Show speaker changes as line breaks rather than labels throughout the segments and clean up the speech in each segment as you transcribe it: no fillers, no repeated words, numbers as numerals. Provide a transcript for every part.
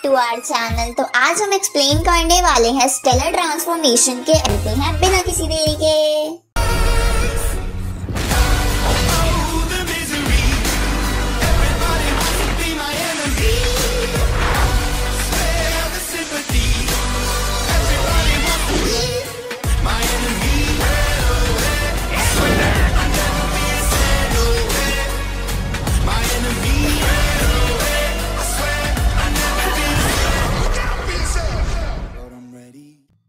To our channel. तो आज हम एक्सप्लेन करने वाले हैं स्टेलर ट्रांसफॉर्मेशन के चलते हैं बिना किसी देरी के।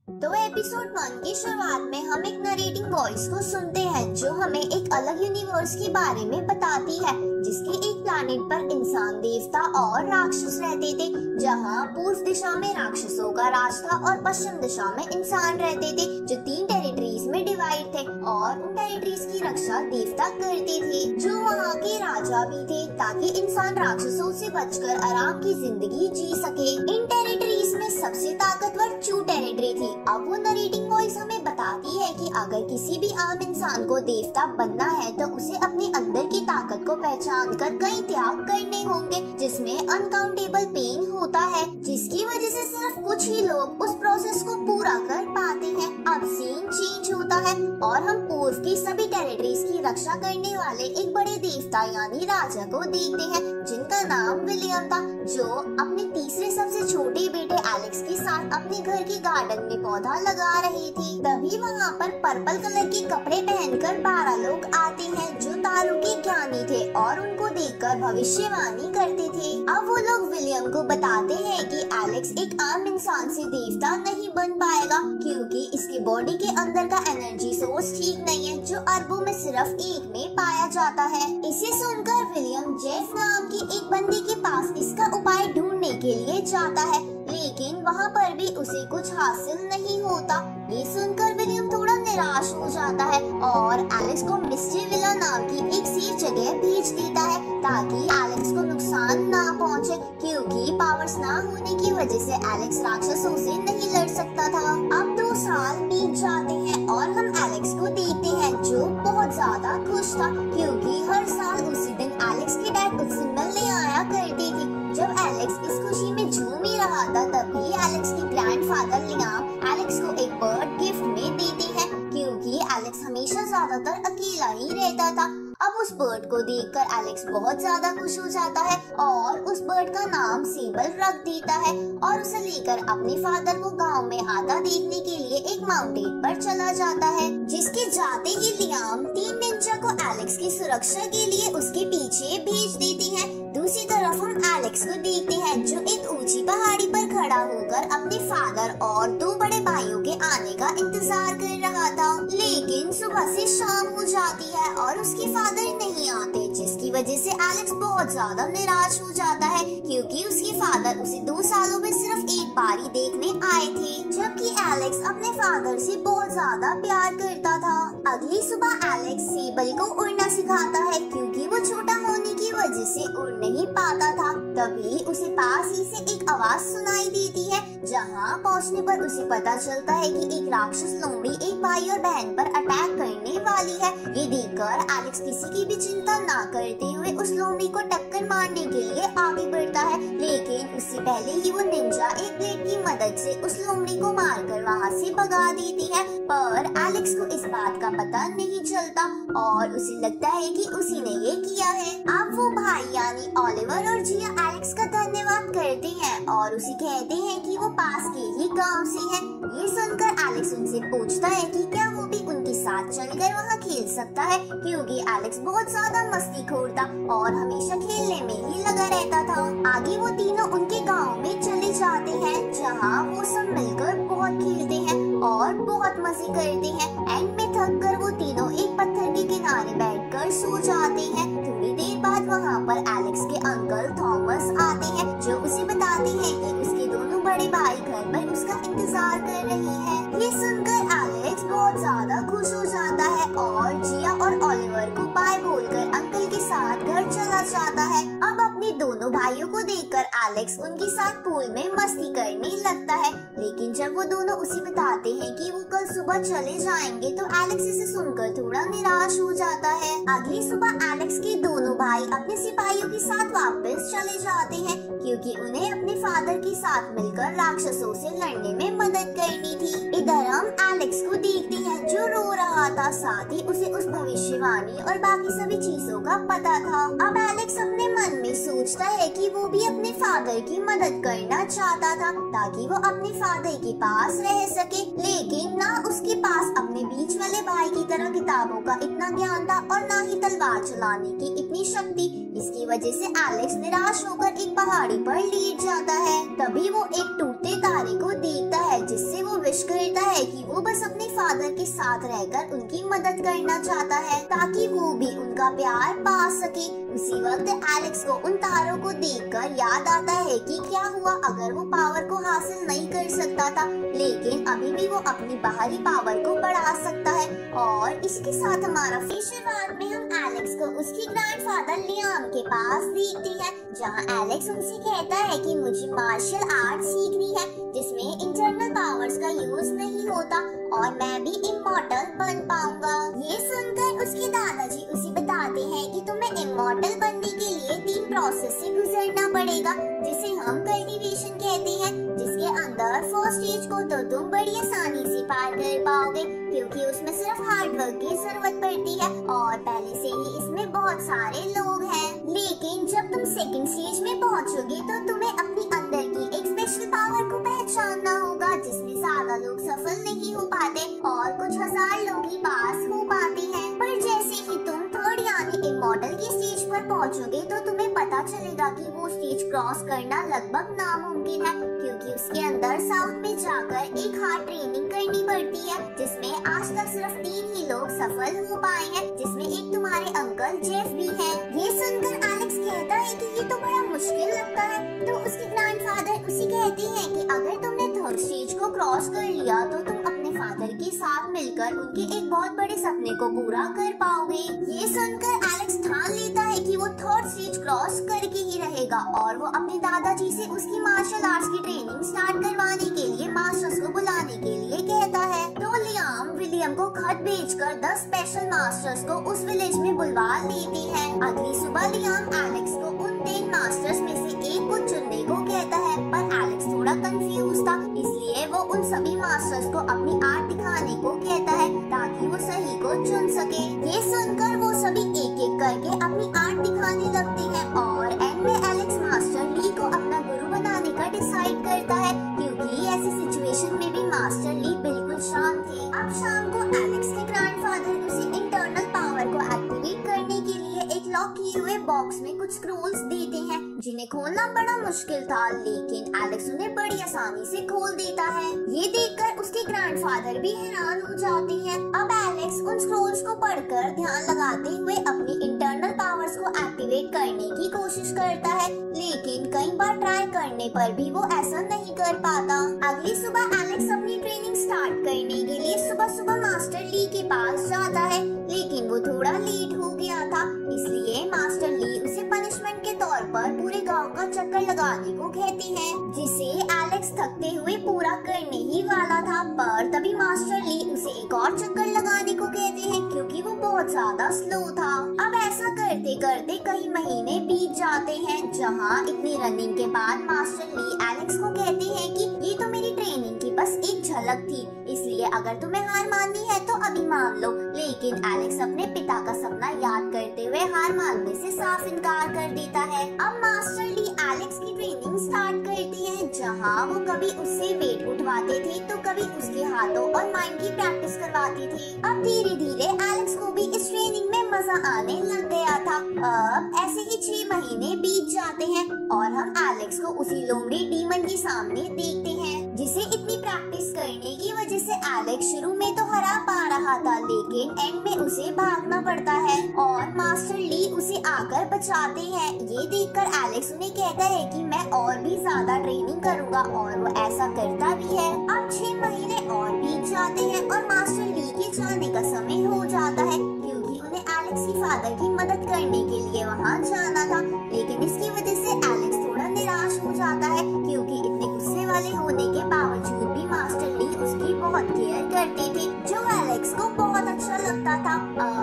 तो एपिसोड 1 की शुरुआत में हम एक नरेटिंग वॉइस को सुनते हैं जो हमें एक अलग यूनिवर्स के बारे में बताती है, जिसके एक प्लैनेट पर इंसान, देवता और राक्षस रहते थे, जहां पूर्व दिशा में राक्षसों का राज था और पश्चिम दिशा में इंसान रहते थे, जो 3 टेरिटरीज में डिवाइड थे और उन टेरिटरीज की रक्षा देवता करते थे, जो वहां के राजा भी थे, ताकि इंसान राक्षसों से बचकर आराम की जिंदगी जी सके। इन टेरिटरीज में सबसे ताकतवर चू टेरिटरी थी। अब वो नरेटिंग वॉइस हमें बताती है कि अगर किसी भी आम इंसान को देवता बनना है तो उसे अपने अंदर की ताकत को पहचान कर कई त्याग करने होंगे, जिसमें अनकाउंटेबल पेन होता है, जिसकी वजह से सिर्फ कुछ ही लोग उस प्रोसेस को पूरा कर पाते हैं। अब सीन चेंज होता है और हम पूर्व की सभी टेरिटरीज की रक्षा करने वाले एक बड़े देवता यानी राजा को देखते हैं, जिनका नाम विलियम था, जो अपने तीसरे सबसे छोटे बेटे एलेक्स के साथ अपने घर के गार्डन में पौधा लगा रही थी। तभी वहाँ पर पर्पल कलर के कपड़े पहनकर 12 लोग आते हैं जो तारों के ज्ञानी थे और उनको देखकर भविष्यवाणी करते थे। अब वो लोग विलियम को बताते हैं कि एलेक्स एक आम इंसान से देवता नहीं बन पाएगा, क्योंकि इसके बॉडी के अंदर का एनर्जी सोर्स ठीक नहीं है, जो अरबों में सिर्फ एक में पाया जाता है। इसे सुनकर विलियम जेफ नाम के एक बंदे के पास इसका उपाय ढूंढने के लिए जाता है, लेकिन वहाँ पर भी उसे कुछ हासिल नहीं होता। ये सुनकर विलियम थोड़ा निराश हो जाता है और एलेक्स को मिस्ट्री विला नाम की एक सेफ जगह भेज देता है, ताकि एलेक्स को नुकसान ना पहुँचे, क्योंकि पावर्स ना होने की वजह से एलेक्स राक्षसों से नहीं लड़ सकता था। अब 2 साल बीत जाते हैं और हम एलेक्स को देखते हैं, जो बहुत ज्यादा खुश था, क्योंकि हर साल उसी दिन एलेक्स की डैड उससे मिलने आया करती थी। जब एलेक्स इस खुशी में झूम ही रहा था, तभी एलेक्स की ग्रैंडफादर लियाम एलेक्स को एक बर्ड गिफ्ट में देती है, क्योंकि एलेक्स हमेशा ज्यादातर अकेला ही रहता था। अब उस बर्ड को देखकर एलेक्स बहुत ज्यादा खुश हो जाता है और उस बर्ड का नाम सेबल रख देता है और उसे लेकर अपने फादर को गांव में हाथा देखने के लिए एक माउंटेन पर चला जाता है, जिसके जाते ही लियाम 3 निंजा को एलेक्स की सुरक्षा के लिए उसके पीछे भेज देती है। दूसरी तरफ हम एलेक्स को देखते हैं, जो एक ऊंची पहाड़ी पर खड़ा होकर अपने फादर और 2 बड़े भाइयों के आने का इंतजार कर रहा था, लेकिन सुबह से शाम हो जाती है और उसके फादर नहीं आते, जिसकी वजह से एलेक्स बहुत ज्यादा निराश हो जाता है, क्योंकि उसके फादर उसे 2 सालों में सिर्फ एक बार ही देखने आए थे, जबकि एलेक्स अपने फादर से बहुत ज्यादा प्यार करता था। अगली सुबह एलेक्स सेबल को उड़ना सिखाता है, क्योंकि वो छोटा होने की वजह से उड़ नहीं पाता था। तभी उसे पास ही से एक आवाज सुनाई देती है, जहाँ पहुँचने पर उसे पता चलता है कि एक राक्षस लोमड़ी एक भाई और बहन पर अटैक करने वाली है। ये देखकर एलेक्स किसी की भी चिंता ना करते हुए उस लोमड़ी को टक्कर मारने के लिए आगे बढ़ता है, लेकिन उससे पहले ही वो निंजा एक ब्लेड की मदद से उस लोमड़ी को मारकर वहाँ से भगा देती है। पर एलेक्स को इस बात का पता नहीं चलता और उसे लगता है कि उसी ने ये किया है। अब वो भाई यानी ओलिवर और जिया एलेक्स का धन्यवाद करते हैं और उसे कहते हैं कि वो पास के ही गांव से है। ये सुनकर एलेक्स उनसे पूछता है कि क्या वो भी उनके साथ चलकर वहाँ खेल सकता है, क्योंकि एलेक्स बहुत ज्यादा मस्तीखोर था और हमेशा खेलने में ही लगा रहता था। आगे वो तीनों उनके गांव में चले जाते हैं, जहाँ वो सब मिलकर बहुत खेलते हैं और बहुत मजे करते हैं। एंड में थक कर वो तीनों एक पत्थर के किनारे बैठकर सो जाते हैं। थोड़ी देर बाद वहाँ पर एलेक्स के अंकल थॉमस आते हैं, जो उसे बताते हैं कि उसके दोनों बड़े भाई घर पर उसका इंतजार कर रहे हैं। ये सुनकर एलेक्स बहुत ज्यादा खुश हो जाता है और जिया और ओलिवर को बाय बोलकर अंकल के साथ घर चला जाता है। अब अपने दोनों भाइयों को देखकर एलेक्स उनके साथ पूल में मस्ती करने लगता है, लेकिन जब वो दोनों उसे बताते हैं कि वो कल सुबह चले जाएंगे, तो एलेक्स इसे सुनकर थोड़ा निराश हो जाता है। अगली सुबह एलेक्स के दोनों भाई अपने सिपाहियों के साथ वापस चले जाते हैं, क्योंकि उन्हें अपने फादर के साथ मिलकर राक्षसों से लड़ने में मदद करनी थी। इधर हम एलेक्स को देखते हैं जो रो रहा था, साथ ही उसे उस भविष्यवाणी और बाकी सभी चीजों का पता था। अब एलेक्स अपने मन में सोचता है कि वो भी अपने फादर की मदद करना चाहता था ताकि वो अपने फादर के पास रह सके, लेकिन ना उसके पास अपने बीच वाले भाई की तरह किताबों का इतना ज्ञान था और ना ही तलवार चलाने की इतनी शक्ति। इसकी वजह से एलेक्स निराश होकर एक पहाड़ी पर लेट जाता है। तभी वो एक टूटते तारे को देखता है जिससे वो विश करता है कि वो बस अपने फादर के साथ रहकर उनकी मदद करना चाहता है ताकि वो भी उनका प्यार पा सके। उसी वक्त एलेक्स को उन तारों को देखकर याद आता है कि क्या हुआ अगर वो पावर को हासिल नहीं कर सकता था, लेकिन अभी भी वो अपनी बाहरी पावर को बढ़ा सकता है। और इसके साथ हमारा शुरुआत में हम एलेक्स को उसकी ग्रैंडफादर लियाम के पास देखते हैं, जहां एलेक्स उनसे कहता है कि मुझे मार्शल आर्ट सीखनी है जिसमें इंटरनल पावर्स का यूज नहीं होता और मैं भी इमॉर्टल बन पाऊंगा। ये सुनकर उसके दादाजी उसे बताते हैं कि तुम्हें इमॉर्टल बनने के लिए 3 प्रोसेस से गुजरना पड़ेगा जिसे हम कल्टीवेशन कहते हैं, जिसके अंदर फर्स्ट स्टेज को तो तुम बड़ी आसानी से पार कर पाओगे क्योंकि उसमें सिर्फ हार्ड वर्क की जरूरत पड़ती है और पहले से ही इसमें बहुत सारे लोग हैं। लेकिन जब तुम सेकंड स्टेज में पहुंचोगे तो तुम्हें अपनी अंदर की एक स्पेशल पावर को पहचानना होगा जिसमें ज्यादा लोग सफल नहीं हो पाते और कुछ हजार लोग ही पास हो पाते हैं। पर जैसे ही तुम थर्ड यानी इमॉर्टल की स्टेज पर पहुंचोगे तो तुम्हें पता चलेगा कि वो स्टेज क्रॉस करना लगभग नामुमकिन है क्योंकि उसके अंदर साउथ में जाकर एक हार्ड ट्रेनिंग करनी पड़ती है जिसमें आज तक सिर्फ 3 ही लोग सफल हो पाए हैं, जिसमें एक तुम्हारे अंकल जेफ भी हैं। ये सुनकर एलेक्स कहता है कि ये तो बड़ा मुश्किल लगता है, तो उसके ग्रैंडफादर उसे कहते हैं कि अगर तुमने थर्ड स्टेज को क्रॉस कर लिया तो तुम अपने फादर के साथ मिलकर उनके एक बहुत बड़े सपने को पूरा कर पाओगे। ये सुनकर एलेक्स ठान लेता है कि वो थर्ड स्टेज क्रॉस करके ही रहेगा और वो अपने दादाजी से उसकी मार्शल आर्ट्स की ट्रेनिंग स्टार्ट करवाने के लिए मास्टर्स को बुलाने के लिए कहता है। तो लियाम विलियम को खत भेजकर 10 स्पेशल मास्टर्स को उस विलेज में बुलवा लेते हैं। अगली सुबह लियाम एलेक्स को उन 10 मास्टर्स में से एक को चुनने को कहता है, पर एलेक्स थोड़ा कंफ्यूज था, इसलिए वो उन सभी मास्टर्स को अपनी आर्ट दिखाने को कहता है ताकि वो सही को चुन सके। ये सुनकर वो सभी एक एक करके अपनी आर्ट दिखाने लगते हैं और एंड में एलेक्स मास्टर ली को अपना गुरु बनाने का डिसाइड करता है क्योंकि ऐसी सिचुएशन में भी मास्टर ली बिल्कुल शांत थे। अब शाम को एलेक्स के ग्रैंडफादर उसे इंटरनल पावर को एक्टिवेट करने के लिए एक लॉक किए हुए बॉक्स में कुछ स्क्रोल्स देते हैं जिन्हें खोलना बड़ा मुश्किल था, लेकिन एलेक्स उन्हें बड़ी आसानी से खोल देता है। ये देखकर उसके ग्रैंडफादर भी हैरान हो जाते हैं। अब एलेक्स उन स्क्रोल्स को पढ़कर ध्यान लगाते हुए अपनी इंटरनल पावर्स को एक्टिवेट करने की कोशिश करता है, लेकिन कई बार ट्राई करने पर भी वो ऐसा नहीं कर पाता। अगली सुबह एलेक्स अपनी ट्रेनिंग स्टार्ट करने के लिए सुबह सुबह मास्टर ली के पास जाता है, लेकिन वो थोड़ा लेट हो गया था, इसलिए मास्टर ली उसे पनिशमेंट के तौर पर पूरे गांव का चक्कर लगाने को कहते हैं, जिसे एलेक्स थकते हुए पूरा करने ही वाला था। पर तभी मास्टर ली उसे एक और चक्कर लगाने को कहते हैं क्योंकि वो बहुत ज्यादा स्लो था। अब ऐसा करते करते कई महीने बीत जाते हैं, जहां इतनी रनिंग के बाद मास्टर ली एलेक्स को कहते हैं कि ये तो मेरी ट्रेनिंग की बस एक झलक थी, इसलिए अगर तुम्हें हार माननी है तो अभी मान लो। लेकिन एलेक्स अपने पिता का सपना याद करते हुए हार मानने से साफ इनकार कर देता है। अब मास्टर ली एलेक्स की ट्रेनिंग स्टार्ट करते हैं, जहां वो कभी उससे वेट उठवाते थे तो कभी उसके हाथों और माइंड की प्रैक्टिस करवाते थे। अब धीरे धीरे एलेक्स को भी इस ट्रेनिंग में मजा आने लग गया था। अब ऐसे ही 6 महीने बीत जाते हैं और हम एलेक्स को उसी लोमड़ी डीमन के सामने देखते हैं, जिसे इतनी प्रैक्टिस करने की वजह से एलेक्स शुरू में तो हरा पा रहा था, लेकिन एंड में उसे भागना पड़ता है और मास्टर ली उसे आकर बचाते हैं। ये देखकर एलेक्स उन्हें कहता है कि मैं और भी ज्यादा ट्रेनिंग करूंगा और वो ऐसा करता भी है। अब 6 महीने और बीत जाते हैं और मास्टर ली के जाने का समय हो जाता है क्योंकि उन्हें एलेक्स की फादर की मदद करने के लिए वहाँ जाना था, लेकिन इसकी वजह से एलेक्स थोड़ा निराश हो जाता है क्योंकि इतने गुस्से वाले होने के बावजूद भी मास्टर ली उसकी बहुत केयर करते थे, जो एलेक्स को बहुत अच्छा लगता था।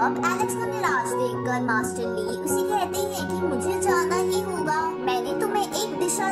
अब एलेक्स को निराश देखकर मास्टर ली उसे कहते हैं कि मुझे जाना ही होगा, मैंने तुम्हें एक दिशा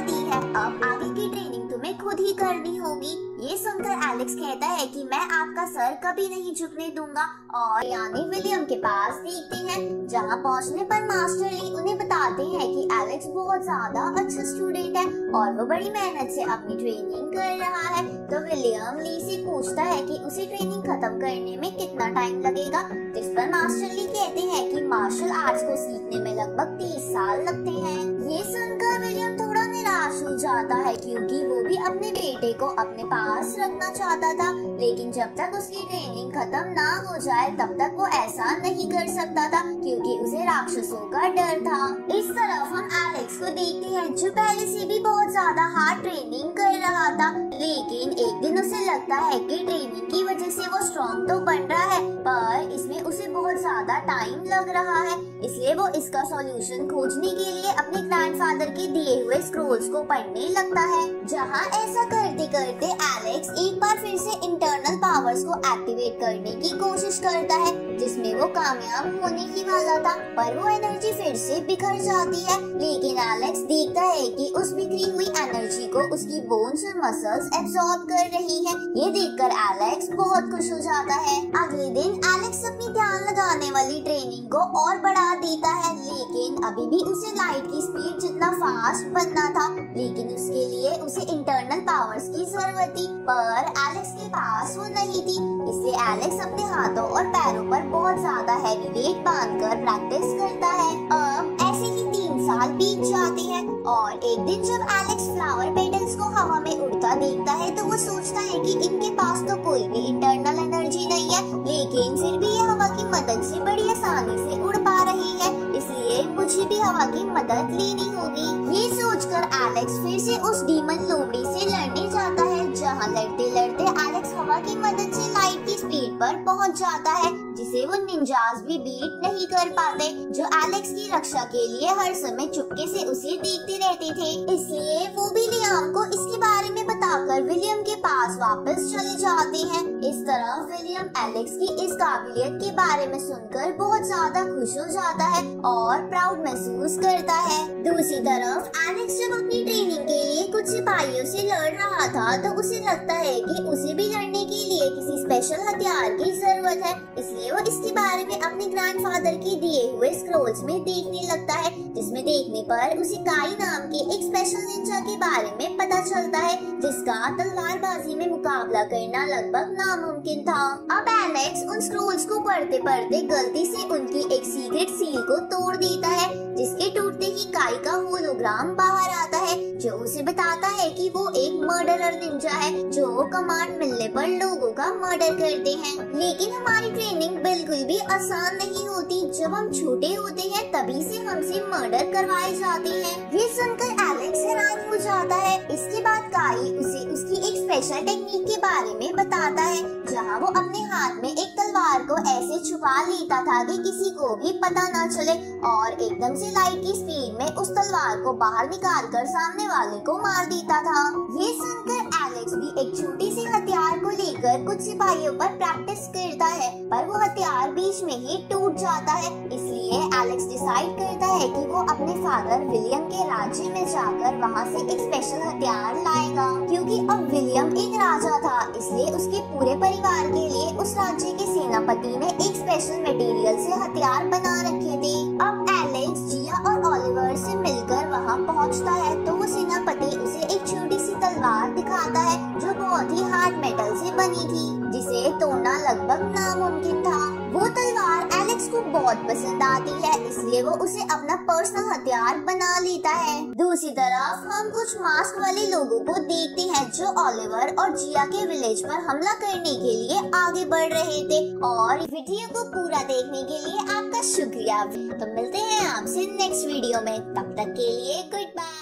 खुद ही करनी होगी। ये सुनकर एलेक्स कहता है कि मैं आपका सर कभी नहीं झुकने दूंगा और यानी विलियम के पास देखते हैं। जहाँ पहुँचने पर मास्टर ली उन्हें बताते हैं कि एलेक्स बहुत ज्यादा अच्छा स्टूडेंट है और वो बड़ी मेहनत से अपनी ट्रेनिंग कर रहा है। तो विलियम ली से पूछता है कि उसे ट्रेनिंग खत्म करने में कितना टाइम लगेगा, जिस पर मास्टर ली कहते हैं कि मार्शल आर्ट्स को सीखने में लगभग 30 साल लगते हैं। ये सुनकर विलियम थोड़ा निराश हो जाता है क्योंकि वो भी अपने बेटे को अपने पास रखना चाहता था, लेकिन जब तक उसकी ट्रेनिंग खत्म ना हो जाए तब तक वो ऐसा नहीं कर सकता था क्योंकि उसे राक्षसों का डर था। इस तरफ हम एलेक्स को देखते हैं जो पहले से भी बहुत ज्यादा हार्ड ट्रेनिंग कर रहा था, लेकिन एक दिन उसे लगता है कि ट्रेनिंग की वजह से वो स्ट्रॉन्ग तो बन रहा है पर इसमें उसे बहुत ज्यादा टाइम लग रहा है। इसलिए वो इसका सॉल्यूशन खोजने के लिए अपने ग्रैंडफादर के दिए हुए स्क्रोल्स को पढ़ने लगता है। जहाँ ऐसा करते करते एलेक्स एक बार फिर से इंटरनल पावर्स को एक्टिवेट करने की कोशिश करता है, जिसमें वो कामयाब होने ही वाला था पर वो एनर्जी फिर से बिखर जाती है। लेकिन एलेक्स देखता है कि उस बिखरी हुई एनर्जी को उसकी बोन्स और मसल्स एब्सॉर्ब कर रही है। ये देखकर एलेक्स बहुत खुश हो जाता है। अगले दिन एलेक्स अपनी ध्यान लगाने वाली ट्रेनिंग को और बढ़ा देता है, लेकिन अभी भी उसे लाइट की स्पीड जितना फास्ट बनना था, लेकिन उसके लिए उसे इंटरनल पावर्स की जरूरत थी पर एलेक्स के पास वो नहीं थी। इसलिए एलेक्स अपने हाथों और पैरों पर बहुत ज्यादा हैवी वेट बांधकर प्रैक्टिस करता है। अब ऐसे ही 3 साल बीत जाते हैं और एक दिन जब एलेक्स फ्लावर पेटल्स को हवा में उड़ता देखता है तो वो सोचता है कि इनके पास तो कोई भी इंटरनल एनर्जी नहीं है, लेकिन फिर भी ये हवा की मदद से बड़ी आसानी से उड़ पा रही है, इसलिए मुझे भी हवा की मदद लेनी होगी। ये सोचकर एलेक्स फिर से उस डीमन लोमड़ी से लड़ने जाता है। जहाँ लड़ते लड़ते एलेक्स हवा की मदद से लाइट की स्पीड पर पहुँच जाता है, जिसे वो निंजास भी बीट नहीं कर पाते, जो एलेक्स की रक्षा के लिए हर समय चुपके से उसे देखते रहते थे। इसलिए वो भी लियाम को इसके बारे में बताकर विलियम के पास वापस चले जाते हैं। इस तरह विलियम एलेक्स की इस काबिलियत के बारे में सुनकर बहुत ज्यादा खुश हो जाता है और प्राउड महसूस करता है। दूसरी तरफ एलेक्स जब अपनी ट्रेनिंग के लिए कुछ सिपाहियों से लड़ रहा था तो उसे लगता है कि उसे भी लड़ने के लिए किसी स्पेशल हथियार की जरूरत है, इसलिए वो इसके बारे में अपने ग्रैंडफादर के दिए हुए स्क्रोल्स में देखने लगता है, जिसमें देखने पर उसे काई नाम के एक स्पेशल निंजा के बारे में पता चलता है, जिसका तलवारबाजी में मुकाबला करना लगभग नामुमकिन था। अब एलेक्स उन स्क्रोल्स को पढ़ते पढ़ते गलती से उनकी एक सीक्रेट सील को तोड़ देता है, जिसके टूटते ही काई का होलोग्राम बाहर आता है जो उसे बताता है कि वो एक मर्डरर निंजा है जो कमांड मिलने पर लोगों का मर्डर करते हैं। लेकिन हमारी ट्रेनिंग बिल्कुल भी आसान नहीं होती। जब हम छोटे होते हैं तभी से हमसे मर्डर करवाए जाते हैं। ये सुनकर एलेक्स हैरान हो जाता है। इसके बाद काई उसे उसकी एक स्पेशल टेक्निक के बारे में बताता है, जहाँ वो अपने हाथ में एक तलवार को ऐसे छुपा लेता था कि किसी को भी पता न चले और एकदम से लाइट की स्पीड में उस तलवार को बाहर निकालकर सामने वाले को मार देता था। ये सुनकर एलेक्स भी एक छोटी सी हथियार को लेकर कुछ सिपाहियों पर प्रैक्टिस करता है, पर वो हथियार बीच में ही टूट जाता है। इसलिए एलेक्स डिसाइड करता है कि वो अपने फादर विलियम के राज्य में जाकर वहाँ से एक स्पेशल हथियार लाएगा, क्योंकि अब विलियम एक राजा था, इसलिए उसके पूरे परिवार के लिए उस राज्य के सेनापति ने एक स्पेशल मटेरियल से हथियार बना रखे थे। अब एलेक्स जिया और ओलिवर से मिलकर वहाँ पहुँचता है तो वो सेनापति उसे एक छोटी सी तलवार दिखाता है जो बहुत ही हार्ड मेटल से बनी थी, जिसे तोड़ना लगभग नामुमकिन था। वो तलवार एलेक्स को बहुत पसंद आती है, इसलिए वो उसे अपना पर्सनल हथियार बना लेता है। दूसरी तरफ हम कुछ मास्क वाले लोगों को देखते हैं जो ओलिवर और जिया के विलेज पर हमला करने के लिए आगे बढ़ रहे थे। और वीडियो को पूरा देखने के लिए आपका शुक्रिया। तो मिलते हैं आपसे नेक्स्ट वीडियो में, तब तक के लिए गुड बाय।